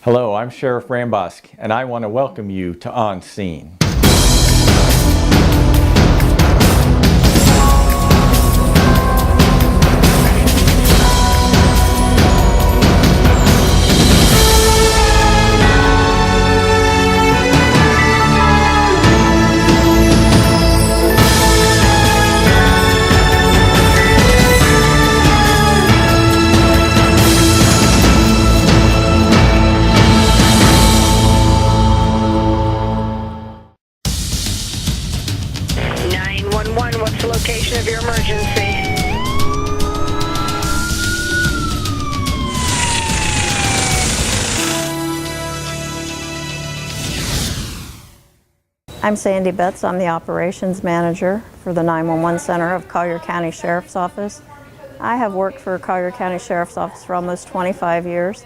Hello, I'm Sheriff Rambosk, and I want to welcome you to On Scene. 911, what's the location of your emergency? I'm Sandy Betts. I'm the operations manager for the 911 Center of Collier County Sheriff's Office. I have worked for Collier County Sheriff's Office for almost 25 years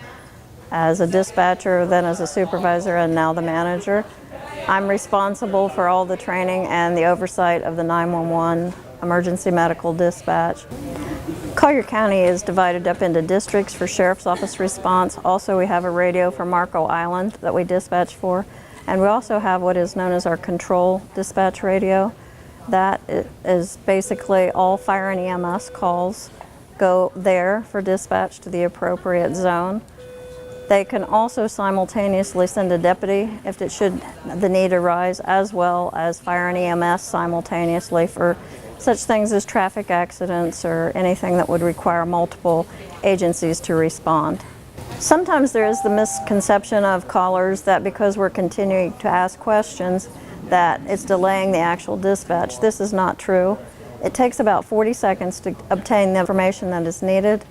as a dispatcher, then as a supervisor, and now the manager. I'm responsible for all the training and the oversight of the 911 emergency medical dispatch. Collier County is divided up into districts for Sheriff's Office response. Also, we have a radio for Marco Island that we dispatch for. And we also have what is known as our control dispatch radio. That is basically all fire and EMS calls go there for dispatch to the appropriate zone. They can also simultaneously send a deputy if it should the need arise, as well as fire and EMS simultaneously for such things as traffic accidents or anything that would require multiple agencies to respond. Sometimes there is the misconception of callers that because we're continuing to ask questions that it's delaying the actual dispatch. This is not true. It takes about 40 seconds to obtain the information that is needed.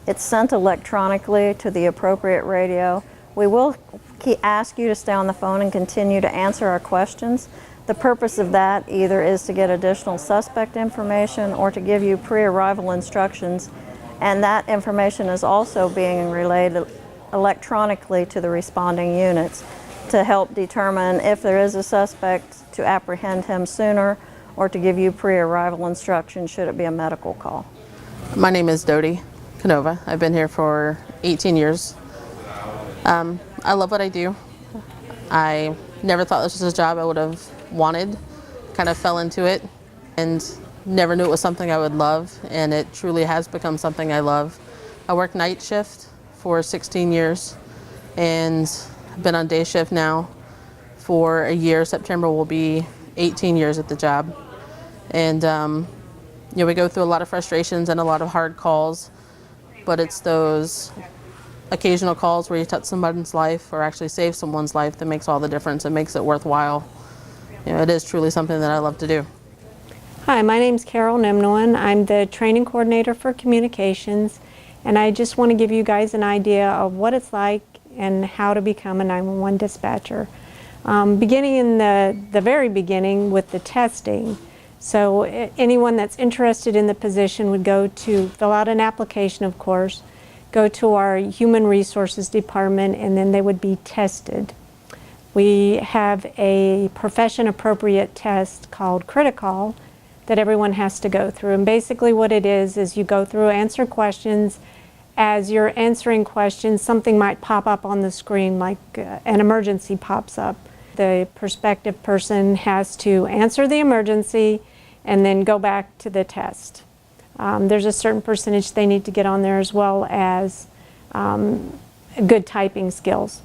It's sent electronically to the appropriate radio. We will ask you to stay on the phone and continue to answer our questions. The purpose of that either is to get additional suspect information or to give you pre-arrival instructions, and that information is also being relayed electronically to the responding units to help determine if there is a suspect, to apprehend him sooner, or to give you pre-arrival instructions should it be a medical call. My name is Dodie Canova. I've been here for 18 years. I love what I do. I never thought this was a job I would have wanted. Kind of fell into it and never knew it was something I would love, and it truly has become something I love. I work night shift for 16 years and I've been on day shift now for a year. September will be 18 years at the job. And we go through a lot of frustrations and a lot of hard calls, but it's those occasional calls where you touch someone's life or actually save someone's life that makes all the difference and makes it worthwhile. It is truly something that I love to do. Hi, my name's Carol Nimnoen. I'm the training coordinator for communications, and I just want to give you guys an idea of what it's like and how to become a 911 dispatcher. Beginning in the very beginning with the testing. So anyone that's interested in the position would go to fill out an application, of course, go to our human resources department, and then they would be tested. We have a profession appropriate test called Critical that everyone has to go through. And basically what it is you go through, answer questions. As you're answering questions, something might pop up on the screen, like an emergency pops up. The prospective person has to answer the emergency and then go back to the test. There's a certain percentage they need to get on there, as well as good typing skills.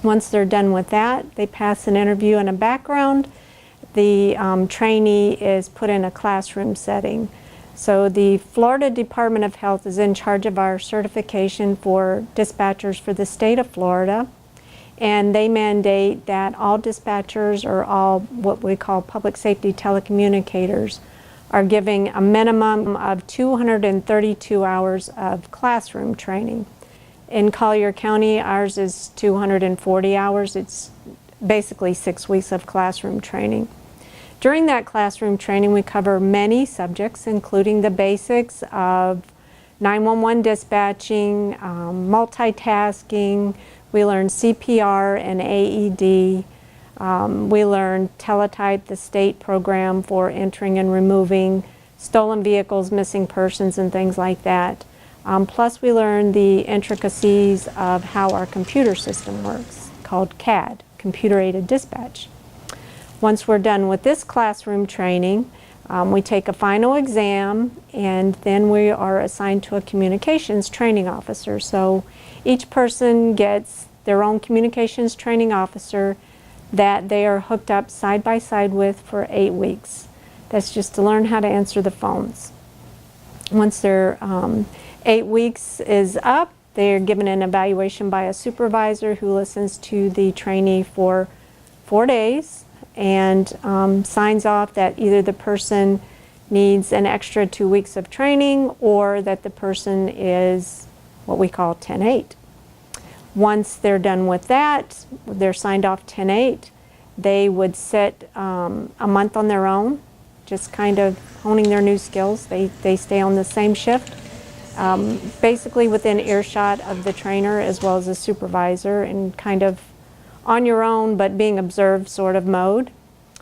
Once they're done with that, they pass an interview and a background. The trainee is put in a classroom setting. So the Florida Department of Health is in charge of our certification for dispatchers for the state of Florida, and they mandate that all dispatchers, or all what we call public safety telecommunicators, are giving a minimum of 232 hours of classroom training. In Collier County, ours is 240 hours. It's basically 6 weeks of classroom training. During that classroom training, we cover many subjects, including the basics of 911 dispatching, multitasking. We learn CPR and AED. We learn Teletype, the state program for entering and removing stolen vehicles, missing persons, and things like that. Plus we learn the intricacies of how our computer system works, called CAD, Computer Aided Dispatch. Once we're done with this classroom training, we take a final exam, and then we are assigned to a communications training officer. So each person gets their own communications training officer that they are hooked up side by side with for 8 weeks. That's just to learn how to answer the phones. Once their 8 weeks is up, they're given an evaluation by a supervisor who listens to the trainee for 4 days and signs off that either the person needs an extra 2 weeks of training or that the person is what we call 10-8. Once they're done with that, they're signed off 10-8, they would sit a month on their own, just kind of honing their new skills. They stay on the same shift, basically within earshot of the trainer as well as the supervisor, and kind of on your own but being observed sort of mode.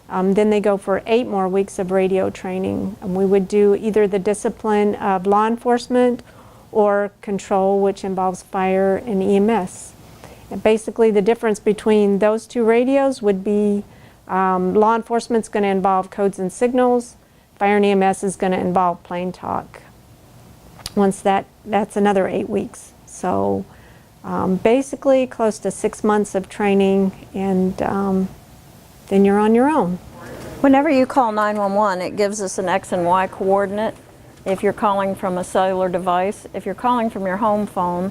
Then they go for 8 more weeks of radio training, and we would do either the discipline of law enforcement or control, which involves fire and EMS. And basically the difference between those two radios would be law enforcement's going to involve codes and signals, fire and EMS is going to involve plain talk. Once that's another 8 weeks. So basically close to 6 months of training, and then you're on your own. Whenever you call 911, it gives us an X and Y coordinate. If you're calling from a cellular device, if you're calling from your home phone,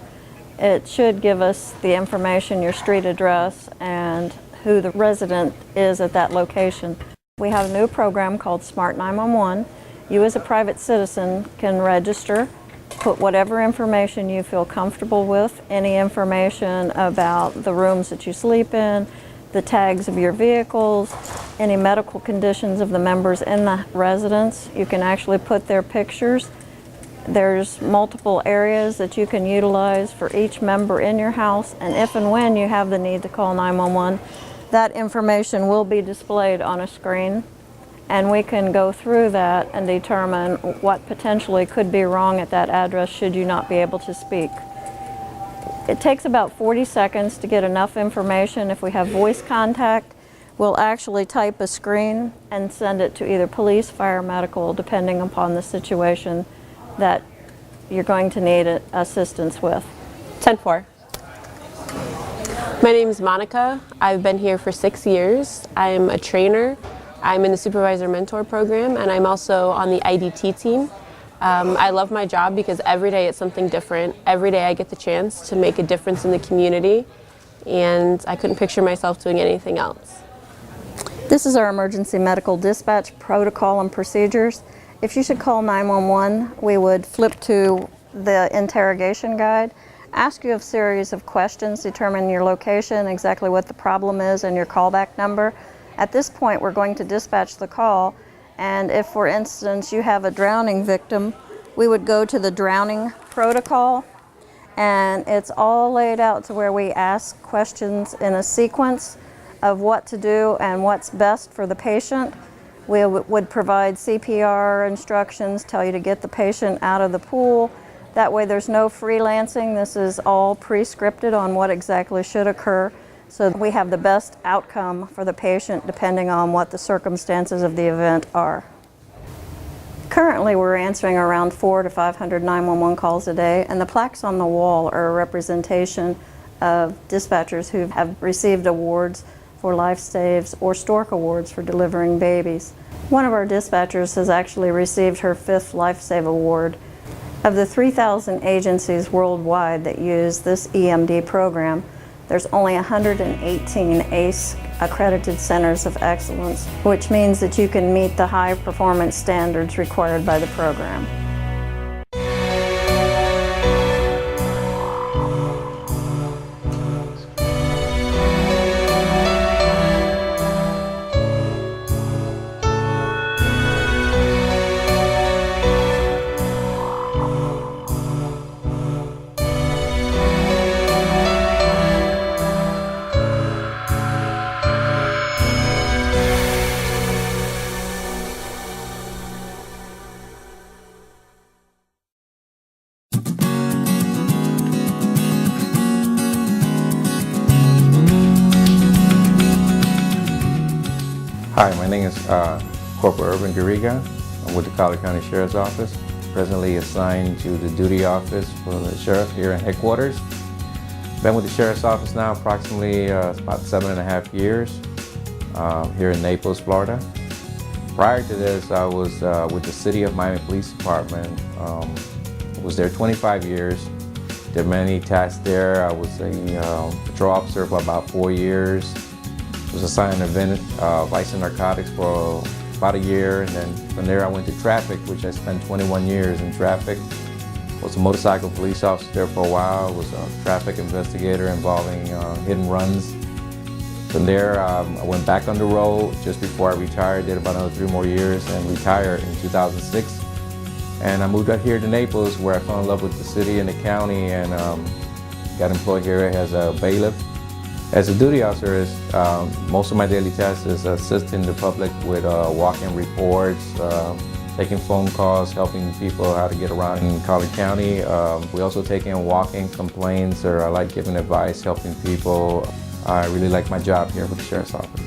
it should give us the information, your street address, and who the resident is at that location. We have a new program called Smart 911. You as a private citizen can register, put whatever information you feel comfortable with, any information about the rooms that you sleep in, the tags of your vehicles, any medical conditions of the members in the residence. You can actually put their pictures. There's multiple areas that you can utilize for each member in your house, and if and when you have the need to call 911, that information will be displayed on a screen, and we can go through that and determine what potentially could be wrong at that address should you not be able to speak. It takes about 40 seconds to get enough information. If we have voice contact, we'll actually type a screen and send it to either police, fire, medical, depending upon the situation that you're going to need assistance with. 10-4. My name is Monica. I've been here for 6 years. I'm a trainer. I'm in the Supervisor Mentor program, and I'm also on the IDT team. I love my job because every day it's something different. Every day I get the chance to make a difference in the community, and I couldn't picture myself doing anything else. This is our emergency medical dispatch protocol and procedures. If you should call 911, we would flip to the interrogation guide, ask you a series of questions, determine your location, exactly what the problem is, and your callback number. At this point, we're going to dispatch the call, and if, for instance, you have a drowning victim, we would go to the drowning protocol, and it's all laid out to where we ask questions in a sequence of what to do and what's best for the patient. We would provide CPR instructions, tell you to get the patient out of the pool. That way there's no freelancing. This is all pre-scripted on what exactly should occur, so we have the best outcome for the patient depending on what the circumstances of the event are. Currently we're answering around 400 to 500 911 calls a day, and the plaques on the wall are a representation of dispatchers who have received awards for life saves or Stork Awards for delivering babies. One of our dispatchers has actually received her 5th Life Save Award. Of the 3,000 agencies worldwide that use this EMD program, there's only 118 ACE accredited centers of excellence, which means that you can meet the high performance standards required by the program. Hi, my name is Corporal Urban Garriga. I'm with the Collier County Sheriff's Office, presently assigned to the duty office for the sheriff here in headquarters. Been with the Sheriff's Office now approximately about 7.5 years here in Naples, Florida. Prior to this, I was with the City of Miami Police Department. Was there 25 years. Did many tasks there. I was a patrol officer for about 4 years. Was assigned vice and narcotics for about a year, and then from there I went to traffic, which I spent 21 years in traffic. Was a motorcycle police officer there for a while. Was a traffic investigator involving hit and runs. From there, I went back on the road just before I retired. Did about another 3 more years and retired in 2006. And I moved out here to Naples, where I fell in love with the city and the county, and got employed here as a bailiff. As a duty officer, most of my daily tasks is assisting the public with walk-in reports, taking phone calls, helping people how to get around in Collier County. We also take in walk-in complaints, or I like giving advice, helping people. I really like my job here with the Sheriff's Office.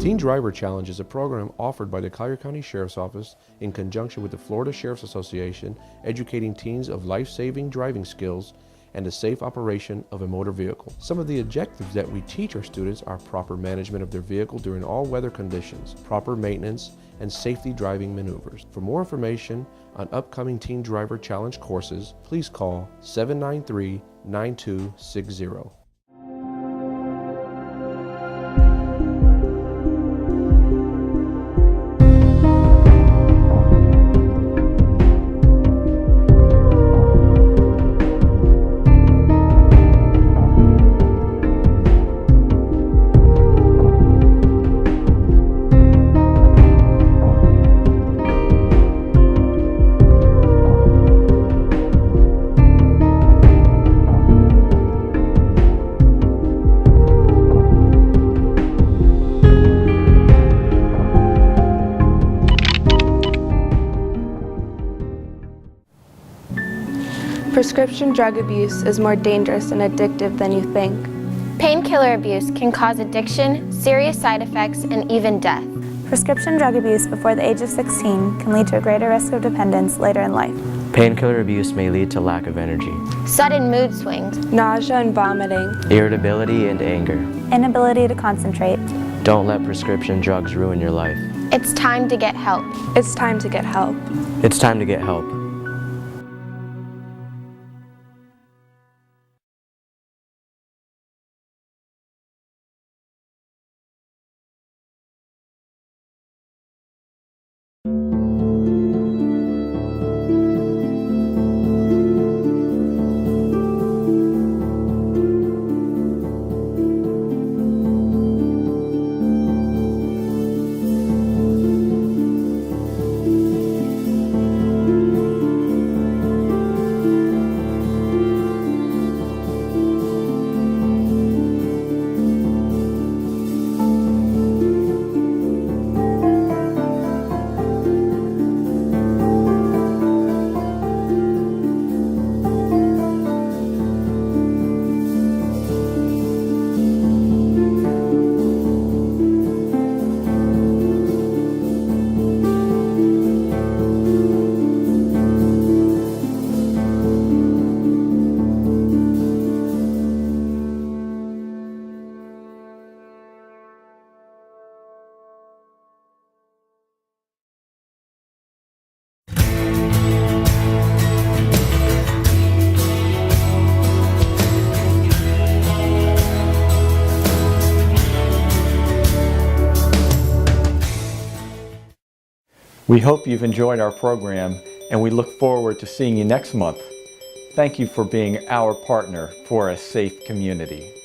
Teen Driver Challenge is a program offered by the Collier County Sheriff's Office in conjunction with the Florida Sheriff's Association, educating teens of life-saving driving skills and the safe operation of a motor vehicle. Some of the objectives that we teach our students are proper management of their vehicle during all weather conditions, proper maintenance, and safety driving maneuvers. For more information on upcoming Teen Driver Challenge courses, please call 793-9260. Prescription drug abuse is more dangerous and addictive than you think. Painkiller abuse can cause addiction, serious side effects, and even death. Prescription drug abuse before the age of 16 can lead to a greater risk of dependence later in life. Painkiller abuse may lead to lack of energy, sudden mood swings, nausea and vomiting, irritability and anger, inability to concentrate. Don't let prescription drugs ruin your life. It's time to get help. It's time to get help. It's time to get help. We hope you've enjoyed our program, and we look forward to seeing you next month. Thank you for being our partner for a safe community.